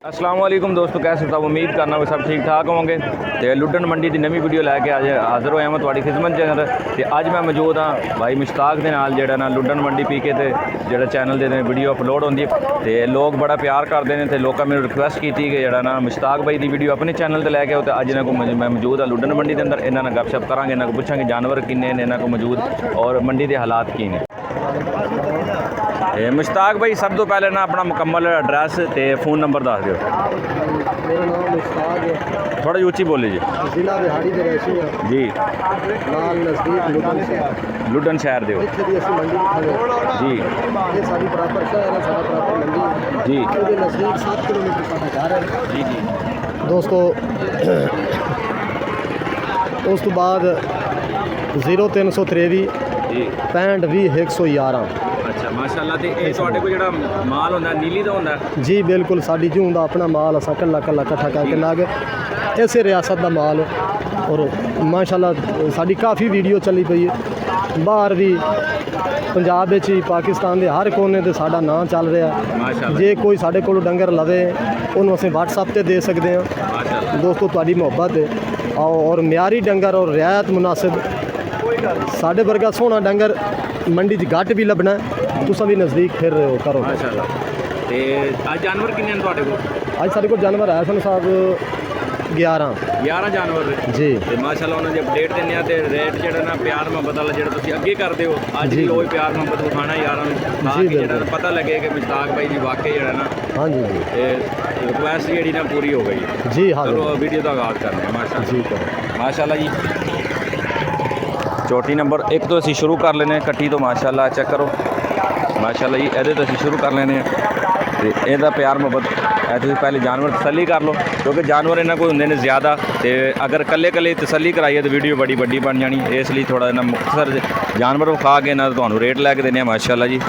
अस्सलाम वालेकुम दोस्तों, कैसे सब उम्मीद करना वो सब ठीक ठाक होंगे। तो लुड्डन मंडी की नवी वीडियो लैके आज हाज़र होया मैं थोड़ी खिदमत चैनल। तो अज मैं मौजूद हाँ भाई मुश्ताक के नाल जेड़ा ना लुड्डन मंडी पी के जो चैनल के वीडियो अपलोड होंगी तो लोग बड़ा प्यार करते हैं। तो लोगों मैंने रिक्वेस्ट की कि जरा ना मुश्ताक भाई की वीडियो अपने चैनल पर लैके आओ। तो अज इन्हों को मैं मौजूद हाँ लुड्डन मंडी के अंदर। इन्होंने गपशप करा, इन्हों को पूछा कि जानवर किन्ने ने इन्हों को मौजूद और मंडी के हालात की ने। मुश्ताक भाई सब तो पहले ना अपना मुकम्मल एड्रैस तो फोन नंबर दस दो। मेरा नाम मुश्ताक है, थोड़ा उच्ची बोली जी। जिला बिहाड़ी के रहसी है जी, नाल नज़दीक लुडन शहर। लुडन शहर दे इत्थे दी असीं मंडी खड़े जी ये साडी बराबर शहर है, साडा बराबर मंडी जी है। ये नज़दीक 7 किलोमीटर साडा घर है जी जी दोस्तों। उस तो बाद 0323 जी 65 20 111। अच्छा माशाल्लाह। तो ये ਤੁਹਾਡੇ ਕੋਲ ਜਿਹੜਾ ਮਾਲ ਹੁੰਦਾ ਨੀਲੀ ਦਾ ਹੁੰਦਾ जी बिल्कुल साडी जूं दा अपना माल असां कल्ला कल्ला इकट्ठा करके लागे इसे रियासत दा माल है। और माशाल्लाह साडी काफ़ी वीडियो चली पई है बाहर भी, पंजाब विच भी, पाकिस्तान के हर कोने ते साडा नाम चल रहा है। माशाल्लाह जे कोई साडे कोल डंगर लवे उन्होंने असीं WhatsApp ते दे सकते हैं। माशाल्लाह दोस्तों तुहाडी मोहब्बत है और म्यारी डंगर और रियायत मुनासिब साडे वर्गा सोहना डंगर मंडी च घट भी लभना है। तुसां भी नज़दीक फिर रहे हो करो। माशाल्लाह। ते आज जानवर किन्ने ने ਤੁਹਾਡੇ ਕੋਲ? ਅੱਜ ਸਾਡੇ ਕੋਲ ਜਾਨਵਰ ਆਇਆ ਸਨ ਸਾਹਿਬ 11 ਜਾਨਵਰ ਜੀ। ਤੇ ਮਾਸ਼ਾਅੱਲਾ ਉਹਨਾਂ ਦੀ ਅਪਡੇਟ ਦਿੰਦੇ ਆ। ਤੇ ਰੇਟ ਜਿਹੜਾ ਨਾ ਪਿਆਰ ਮੁਹੱਬਤ ਵਾਲਾ ਜਿਹੜਾ ਤੁਸੀਂ ਅੱਗੇ ਕਰਦੇ ਹੋ ਅੱਜ ਵੀ ਉਹ ਪਿਆਰ ਮੁਹੱਬਤ ਵਿਖਾਣਾ ਯਾਰਾਂ ਨੂੰ ਤਾਂ ਕਿ ਜਿਹੜਾ ਪਤਾ ਲੱਗੇ ਕਿ ਮੁਸ਼ਤਾਕ ਭਾਈ ਜੀ ਵਾਕਈ ਜਿਹੜਾ ਨਾ ਹਾਂਜੀ ਜੀ ਤੇ ਰਿਕੁਐਸਟ ਜਿਹੜੀ ਨਾ ਪੂਰੀ ਹੋ ਗਈ। ਜੀ ਹਾਂ ਚਲੋ ਵੀਡੀਓ ਦਾ ਆਗਾਜ਼ ਕਰਨੇ ਆ। ਮਾਸ਼ਾਅੱਲਾ ਜੀ ਕਰੋ। माशाल्लाह जी चोटी नंबर 1 तो असी शुरू कर लेने कट्टी तो माशाल्लाह चेक करो। माशाल्लाह जी ये तो असी शुरू कर लेने तो यदा प्यार मुहब्बत तुम पहले जानवर तसली कर लो क्योंकि जानवर इन्होंने कोई होंगे ने ज़्यादा। तो अगर कल्ले कल्ले तसली कराइए तो वीडियो बड़ी वड्डी बन जानी, इसलिए थोड़ा इन्ना मुख्तसर जानवर विखा के इन्हों तो रेट लैके देने। माशाल्लाह जी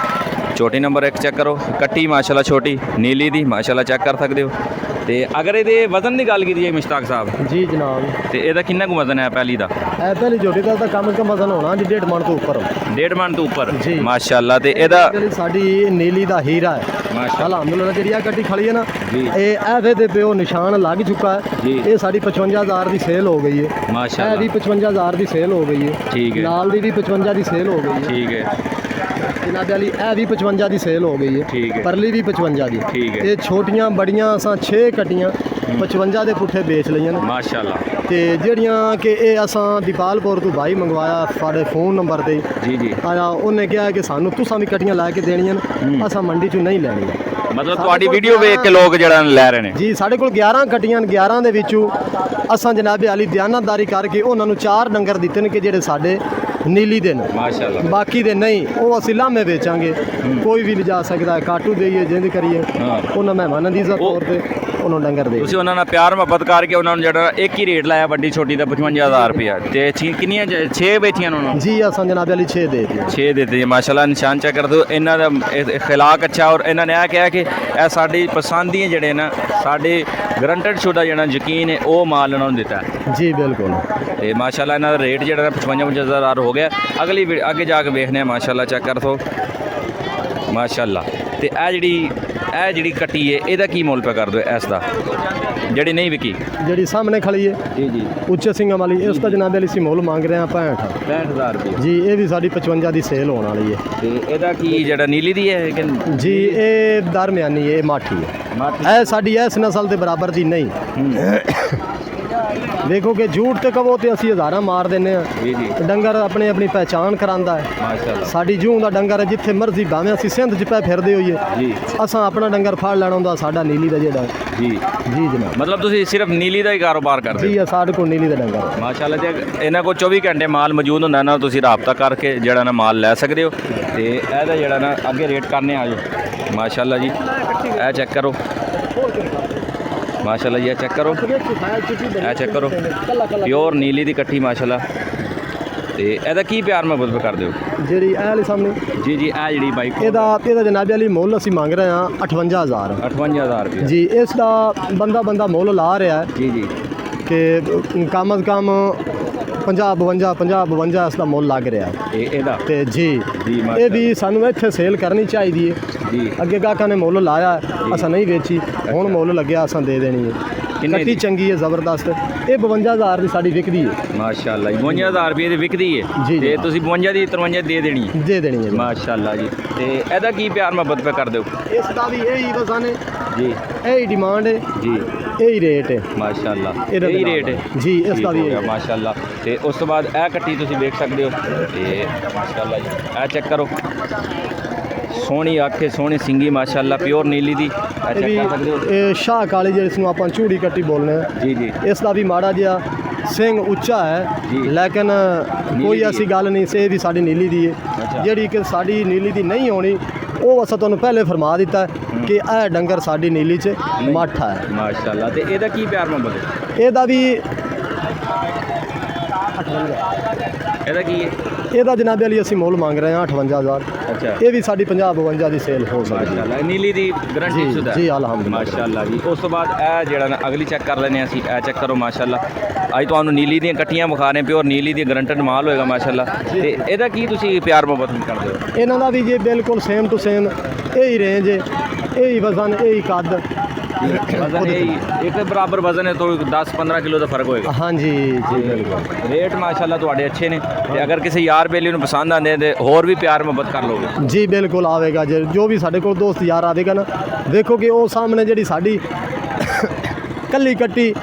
चोटी नंबर 1 चेक करो, कट्टी माशाल्लाह छोटी नीली दी माशाल्लाह चेक कर सकते हो। तो अगर ये वजन की गल की जाए मुश्ताक साहब जी जनाब तो यदा किन्ना कु वजन है पहली का? पहली जोटी का कम से कम वजन होना जी 1.5 मन तो ऊपर। 1.5 मन तो ऊपर जी माशाल्लाह। तो यदा साडी नीली दा हीरा है माशाल्लाह अलहमदुलिल्लाह। जी आ कट्टी खड़ी है ना जी ये ऐवे दे पे निशान लग चुका है जी। ये साडी 55,000 की सेल हो गई है। माशाल्लाह भी 55,000 की सेल हो गई है। ठीक है नाल दी भी 55 की सेल हो गई है। ठीक है जनाब वाली ए भी 55 की सेल हो गई है। ठीक है परली भी 55 की। ठीक है ये छोटियां बड़ियां असां 6 कट्टियां 55 के पुट्ठे बेच लईयां ने। माशाल्लाह। ते जेड़ियां कि ये असां दीपालपुर तो भाई मंगवाया साढ़े फोन नंबर ते जी जी आया उन्हें कहा कि सानू तुसां भी कट्टियां ला के देनियां ने असां मंडी चों नहीं लैणियां। मतलब ਤੁਹਾਡੀ ਵੀਡੀਓ ਵੇਖ ਕੇ ਲੋਕ ਜਿਹੜਾ ਲੈ ਰਹੇ ਨੇ जी साढ़े कोल 11 कट्टियां 11 ਦੇ ਵਿੱਚੋਂ असां जनाबे वाली बयानतदारी करके उन्हां नूं 4 डंगर दित्ते ने कि जेड़े साडे नीली दे ने। माशाल्लाह। बाकी दे नहीं वो असीं लामे बेचांगे, कोई भी लिजा सकदा है, काटू देइए जिंद करिए उन्हां मेहमानां दी इज्जत तौर ते उन्होंने डंगर दे। ਤੁਸੀਂ ਉਹਨਾਂ ਨਾਲ ਪਿਆਰ ਮੁਹੱਬਤ ਕਰਕੇ ਉਹਨਾਂ ਨੂੰ ਜਿਹੜਾ ਇੱਕ ਹੀ ਰੇਟ ਲਾਇਆ ਵੱਡੀ ਛੋਟੀ ਦਾ 55,000 ਰੁਪਇਆ ਤੇ ਕਿੰਨੀਆਂ 6 ਵੇਚੀਆਂ ਉਹਨਾਂ ਨੂੰ? जी असां जनाबे वाली 6 दे दी। 6 देते हैं माशाल्लाह। निशान चेक कर दो इन्हों का इखलाक अच्छा और इन्होंने यह कहा कि यह साड़ी पसंद ही जोड़े ना साढ़े गरंटेड शुदा जो यकीन है वो माल इन्होंने दिता है जी बिल्कुल। तो माशाल्लाह इन्हों का रेट जो 55,000 हो गया। अगली आगे जाके देखने माशाल्लाह चेक कर दो माशाल्लाह। तो यह जी कट्टी है यदा की मुल पे कर दो इसका जी नहीं विकी जी सामने खड़ी है जी जी उच्चे सिंह वाली इसका जनाब वाली सी मुल मांग रहे हैं 65,000 रुपये जी। ये भी साड़ी 55 की सेल होने वाली है। तो यदा की जरा नीली दी है कि जी ये दरम्यानी है माठी है ऐ साड़ी इस नस्ल के बराबर की नहीं। देखो कि झूठ तो कहो तो असी हज़ारा मार देने जी जी डंगर अपने अपनी पहचान करांदा है। माशाल्लाह साड़ी जूं का डंगर है जिथे मर्जी भावें असी सिंध च पै फिरदे होइए जी असां अपना डंगर फड़ लैना हुंदा साडा नीली दा जेड़ा जी जी जनाब। मतलब तुसी सिर्फ नीली का ही कारोबार करते जी साढ़े को नीली दा डंगर है। माशाल्लाह। ते इन्हां को 24 घंटे माल मौजूद होंदा ना, तुसी राबता करके जेड़ा ना माल लै सकदे हो। ते एहदा जेड़ा ना अगे रेट करने आ जाओ माशाल्लाह जी। ए चेक करो माशाल्लाह जी, चेक करो ए चेक करो प्योर नीली दी कट्ठी माशाल्लाह। तो यदा की प्यार मुहब्बत कर दो जी वाली सामने जी जी ए जी बाइक ਇਹਦਾ जनाबे वाली मुल असी मांग रहे हैं 58,000 58,000 जी। इसका बंदा मुल ला रहा है जी जी कि कम अज़ कम 50 52 50 52 ਇਸ ਦਾ ਮੁੱਲ ਲੱਗ ਰਿਹਾ ਇਹਦਾ ਤੇ ਜੀ ਜੀ ਇਹ ਵੀ ਸਾਨੂੰ ਇੱਥੇ ਸੇਲ ਕਰਨੀ ਚਾਹੀਦੀ ਹੈ ਜੀ ਅੱਗੇ ਗਾਹਕਾਂ ਨੇ ਮੁੱਲ ਲਾਇਆ ਅਸਾਂ ਨਹੀਂ ਵੇਚੀ ਹੁਣ ਮੁੱਲ ਲੱਗਿਆ ਅਸਾਂ ਦੇ ਦੇਣੀ ਹੈ ਕਿੰਨੇ ਕੱਟੀ ਦੀ? ਚੰਗੀ ਹੈ ਜ਼ਬਰਦਸਤ ਇਹ 52000 ਦੀ ਸਾਡੀ ਵਿਕਦੀ ਹੈ ਮਾਸ਼ਾਅੱਲਾ 52000 ਰੁਪਏ ਦੀ ਵਿਕਦੀ ਹੈ ਜੀ, ਤੇ ਜੀ। ਤੁਸੀਂ 52 ਦੀ 53 ਦੇ ਦੇਣੀ ਹੈ ਦੇ ਦੇਣੀ ਹੈ ਮਾਸ਼ਾਅੱਲਾ ਜੀ ਤੇ ਇਹਦਾ ਕੀ ਪਿਆਰ ਮੁਹੱਬਤ ਪੇ ਕਰ ਦਿਓ ਇਸ ਦਾ ਵੀ ਇਹੀ ਵਜ਼ਨ ਹੈ ਜੀ ਇਹੀ ਡਿਮਾਂਡ ਹੈ ਜੀ ਇਹੀ ਰੇਟ ਹੈ ਮਾਸ਼ਾਅੱਲਾ ਇਹਦਾ ਇਹੀ ਵੀ ਰੇਟ ਹੈ ਜੀ, ਇਸ ਦਾ ਵੀ ਠੀਕ ਹੋ ਗਿਆ ਇਹੀ। ਮਾਸ਼ਾਅੱਲਾ ਤੇ ਉਸ ਤੋਂ ਬਾਅਦ ਇਹ ਕੱਟੀ ਤੁਸੀਂ ਵੇਖ ਸਕਦੇ ਹੋ ਤੇ ਮਾਸ਼ਾਅੱਲਾ ਜੀ ਇਹ ਚੈੱਕ ਕਰੋ ਸੋਹਣੀ ਅੱਖ ਹੈ ਸੋਹਣੀ ਸਿੰਗੀ ਮਾਸ਼ਾਅੱਲਾ ਪਿਓਰ ਨੀਲੀ ਦੀ ਇਹ ਇਹ ਚੈੱਕ ਵੀ ਕਰ ਸਕਦੇ ਹੋ ਇਹ ਸ਼ਾਹ ਕਾਲੀ ਜਿਸ ਨੂੰ ਆਪਾਂ ਚੂੜੀ ਕੱਟੀ ਬੋਲਨੇ ਆ ਜੀ ਜੀ ਇਸ ਦਾ ਵੀ ਮਾੜਾ ਜਿਹਾ ਸਿੰਘ ਉੱਚਾ ਹੈ ਜੀ। ਲੇਕਿਨ ਕੋਈ ਦੀ ਐਸੀ ਗੱਲ ਨਹੀਂ ਸੇ ਵੀ ਸਾਡੀ ਨੀਲੀ ਦੀ ਅੱਛਾ। ਹੈ ਜਿਹੜੀ ਕਿ ਸਾਡੀ ਨੀਲੀ ਦੀ ਨਹੀਂ ਹੋਣੀ ਉਹ ਅਸਾਂ ਤੁਹਾਨੂੰ ਪਹਿਲੇ ਫਰਮਾ ਦਿੱਤਾ ਹੈ ਕਿ ਇਹ ਡੰਗਰ ਸਾਡੀ ਨੀਲੀ 'ਚ ਮਾਠਾ ਹੈ ਮਾਸ਼ਾਅੱਲਾ ਤੇ ਇਹਦਾ ਕੀ ਪਿਆਰ ਮੁਹੱਬਤ ਹੈ ਇਹਦਾ ਵੀ ਇਹਦਾ ਕੀ ਹੈ ਇਹਦਾ ਜਨਾਬ ਅਲੀ ਅਸੀਂ ਮੁੱਲ ਮੰਗ ਰਹੇ ਹਾਂ 58000 ਅੱਛਾ ਇਹ ਵੀ ਸਾਡੀ 50 52 ਦੀ ਸੇਲ ਹੋ ਸਕਦੀ ਹੈ ਮਾਸ਼ਾਅੱਲਾ ਨੀਲੀ ਦੀ ਗਰੰਟੀ ਜੀ, ਸ਼ੁਦਾ ਜੀ, ਅਲਹਮਦੁਲਿਲਾ। ਮਾਸ਼ਾਅੱਲਾ ਜੀ ਉਸ ਤੋਂ ਬਾਅਦ ਇਹ ਜਿਹੜਾ ਨਾ ਅਗਲੀ ਚੈੱਕ ਕਰ ਲੈਨੇ ਅਸੀਂ ਇਹ ਚੈੱਕ ਕਰੋ ਮਾਸ਼ਾਅੱਲਾ ਅੱਜ ਤੁਹਾਨੂੰ ਨੀਲੀ ਦੀਆਂ ਕੱਟੀਆਂ ਵਿਖਾ ਰਹੇ ਪਿਓਰ ਨੀਲੀ ਦੀ ਗਰੰਟਡ ਮਾਲ ਹੋਏਗਾ ਮਾਸ਼ਾਅੱਲਾ ਤੇ ਇਹਦਾ ਕੀ ਤੁਸੀਂ ਪਿਆਰ ਮੁਹੱਬਤ ਕਰਦੇ ਹੋ ਇਹਨਾਂ ਦਾ ਵੀ ਜੇ ਬਿਲਕੁਲ ਸੇਮ ਟੂ ਸੇਮ ਇਹੀ ਰੇਂਜ ਹੈ ਇਹੀ ਵਜ਼ਨ ਇਹੀ ਕੱਦ ਵਜ਼ਨ ਇਹ ਇੱਕ ਬਰਾਬਰ ਵਜ਼ਨ ਹੈ ਤਾਂ 10-15 ਕਿਲੋ ਦਾ ਫਰਕ ਹੋਏਗਾ ਹਾਂਜੀ ਜੀ ਬਿਲਕੁਲ ਰੇਟ ਮਾਸ਼ਾਅੱਲਾ ਤੁਹਾਡੇ ਅੱਛੇ ਨੇ ਤੇ ਅਗਰ ਕਿਸੇ ਯਾਰ ਬੇਲੀ ਨੂੰ ਪਸੰਦ ਆਉਂਦੇ ਤੇ ਹੋਰ ਵੀ ਪਿਆਰ ਮੁਹੱਬਤ ਕਰ ਲੋਗੇ ਜੀ ਬਿਲਕੁਲ ਆਵੇਗਾ ਜੇ ਜੋ ਵੀ ਸਾਡੇ ਕੋਲ ਦੋਸਤ ਯਾਰ ਆਵੇਗਾ ਨਾ ਦੇਖੋ ਕਿ ਉਹ ਸਾਹਮਣੇ ਜਿਹੜੀ ਸਾਡੀ ਕੱਲੀ ਕੱਟੀ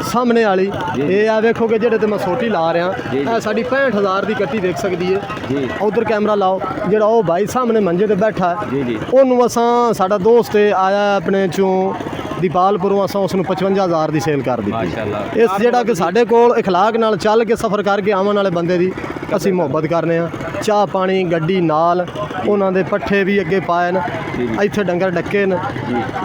ਸਾਹਮਣੇ ਵਾਲੀ ਇਹ ਆ ਵੇਖੋ ਕਿ ਜਿਹੜੇ ਤੇ ਮੈਂ ਸੋਟੀ ਲਾ ਰਿਹਾ ਜੀ, ਜੀ। ਇਹ ਸਾਡੀ 65000 ਦੀ ਕੱਟੀ ਦੇਖ ਸਕਦੀ ਹੈ ਜੀ ਉਧਰ ਕੈਮਰਾ ਲਾਓ ਜਿਹੜਾ ਉਹ ਭਾਈ ਸਾਹਮਣੇ ਮੰਜੇ ਤੇ ਬੈਠਾ ਹੈ ਜੀ ਜੀ ਉਹਨੂੰ ਅਸਾਂ ਸਾਡਾ ਦੋਸਤ ਆਇਆ ਆਪਣੇ ਚੋਂ ਦੀਪਾਲਪੁਰੋਂ ਅਸਾਂ ਉਸ ਨੂੰ 55000 ਦੀ ਸੇਲ ਕਰ ਦਿੱਤੀ ਮਾਸ਼ਾਅੱਲਾ ਇਸ ਜਿਹੜਾ ਕਿ ਸਾਡੇ ਕੋਲ ਇਖਲਾਕ ਨਾਲ ਚੱਲ ਕੇ ਸਫ਼ਰ ਕਰਕੇ ਆਉਣ ਵਾਲੇ ਬੰਦੇ ਦੀ ਅਸੀਂ ਮੁਹੱਬਤ ਕਰਨੇ ਆ ਚਾਹ ਪਾਣੀ ਗੱਡੀ ਨਾਲ ਉਹਨਾਂ ਦੇ ਪੱਠੇ ਵੀ ਅੱਗੇ ਪਾਏ ਨੇ ਇੱਥੇ ਡੰਗਰ ਡੱਕੇ ਨੇ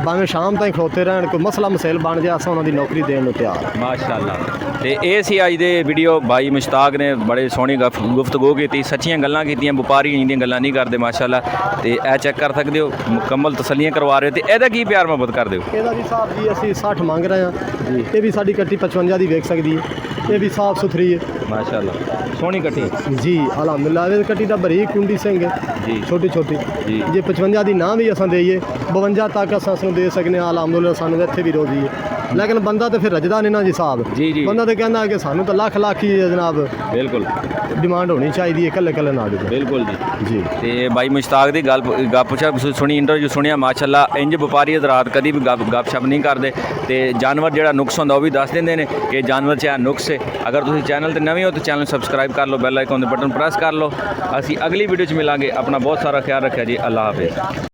ਭਾਵੇਂ ਸ਼ਾਮ ਤਾਈਂ ਖਲੋਤੇ ਰਹਿਣ ਕੋਈ ਮਸਲਾ ਮਸੇਲ ਬਣ ਜਾ ਅਸਾਂ ਉਹਨਾਂ ਦੀ ਨੌਕਰੀ ਦੇਣ ਨੂੰ ਤਿਆਰ ਹਾਂ। ਮਾਸ਼ਾਅੱਲਾ ਤੇ ਇਹ ਸੀ ਅੱਜ ਦੇ ਵੀਡੀਓ ਭਾਈ ਮੁਸ਼ਤਾਕ ਨੇ ਬੜੇ ਸੋਹਣੀ ਗੁਫ਼ਤਗੂ ਕੀਤੀ ਸੱਚੀਆਂ ਗੱਲਾਂ ਕੀਤੀਆਂ ਵਪਾਰੀ ਇੰਦੀਆਂ ਗੱਲਾਂ ਨਹੀਂ ਕਰਦੇ ਮਾਸ਼ਾਅੱਲਾ ਤੇ ਇਹ ਚੈੱਕ ਕਰ ਸਕਦੇ ਹੋ ਮੁਕੰਮਲ ਤਸੱਲੀਆਂ ਕਰਵਾ ਰਹੇ ਤੇ ਇਹਦਾ ਕੀ ਪਿਆਰ ਮੁਹੱਬਤ ਕਰਦੇ ਹੋ ਇਹਦਾ ਵੀ ਸਾਹਿਬ ਜੀ ਅਸੀਂ 60 ਮੰਗ ਰਹੇ ਹਾਂ ਇਹ ਵੀ ਸਾਡੀ ਕੱਟੀ 55 ਦੀ ਵੇਖ ਸਕਦੀ ਹੈ ਇਹ ਵੀ ਸਾਫ ਸੁਥਰੀ ਹੈ ਮਾਸ਼ਾਅੱਲਾ ਸੋਹਣੀ ਕੱਟੀ ਜੀ ਅਲਹਮਦੁਲਿਲਾ ਇਹ ਕੱਟੀ ਦਾ ਬਰੀਕ ਕੁੰਡੀ ਸਿੰਘ ਹੈ ਜੀ ਛੋਟੀ ਛੋਟੀ ਜੀ ਜੇ 55 ਦੀ ਨਾ ਵੀ ਅਸਾਂ ਦੇਈਏ 52 ਤੱਕ ਅਸਾਂ ਉਸ ਨੂੰ ਦੇ ਸਕਨੇ ਹਾਂ ਅਲਹਮਦੁਲਿਲਾ ਸਾਨੂੰ ਇੱਥੇ ਵੀ ਰੋਜ਼ੀ ਹੈ ਲੇਕਿਨ ਬੰਦਾ ਤਾਂ ਫਿਰ ਰਜਦਾ ਨਹੀਂ ਨਾ ਜੀ ਸਾਹਿਬ ਜੀ ਜੀ ਬੰਦਾ ਤਾਂ ਕਹਿੰਦਾ ਕਿ ਸਾਨੂੰ ਤਾਂ ਲੱਖ ਲੱਖ ਹੀ ਹੈ ਜਨਾਬ ਬਿਲਕੁਲ ਡਿਮਾਂਡ ਹੋਣੀ ਚਾਹੀਦੀ ਹੈ ਇਕੱਲੇ ਇਕੱਲੇ ਨਾ ਦੇ ਬਿਲਕੁਲ ਜੀ ਜੀ ਤੇ ਬਾਈ ਮੁਸ਼ਤਾਕ ਦੀ ਗੱਲ ਗੱਪਸ਼ਪ ਸੁਣੀ ਇੰਟਰਵਿਊ ਸੁਣਿਆ ਮਾਸ਼ਾਅੱਲਾ ਇੰਜ ਵਪਾਰੀ ਹਜ਼ਰਾਤ ਕਦੀ ਵੀ ਗੱਪਸ਼ਪ ਨਹੀਂ ਕਰਦੇ ਤੇ ਜਾਨਵਰ ਜਿਹੜਾ ਨੁਕਸ ਹੁੰਦਾ ਉਹ ਵੀ ਦੱਸ ਦਿੰਦੇ ਨੇ ਕਿ ਜਾਨਵਰ 'ਚ ਇਹ ਨੁਕਸ ਹੈ ਅਗਰ ਤੁਸੀਂ ਚੈਨਲ ਤੇ ਨਵੇਂ ਹੋ ਤਾਂ ਚੈਨਲ ਸਬਸਕ੍ਰਾਈਬ ਕਰ ਲਓ ਬੈਲ ਆਈਕਨ ਦੇ ਬਟਨ ਪ੍ਰੈਸ ਕਰ ਲਓ ਅਸੀਂ ਅਗਲੀ ਵੀਡੀਓ 'ਚ ਮਿਲਾਂਗੇ ਆਪਣਾ ਬਹੁਤ ਸਾਰਾ ਖਿਆਲ ਰੱਖਿਆ ਜੀ ਅੱਲਾਹ ਹਾਫਿਜ਼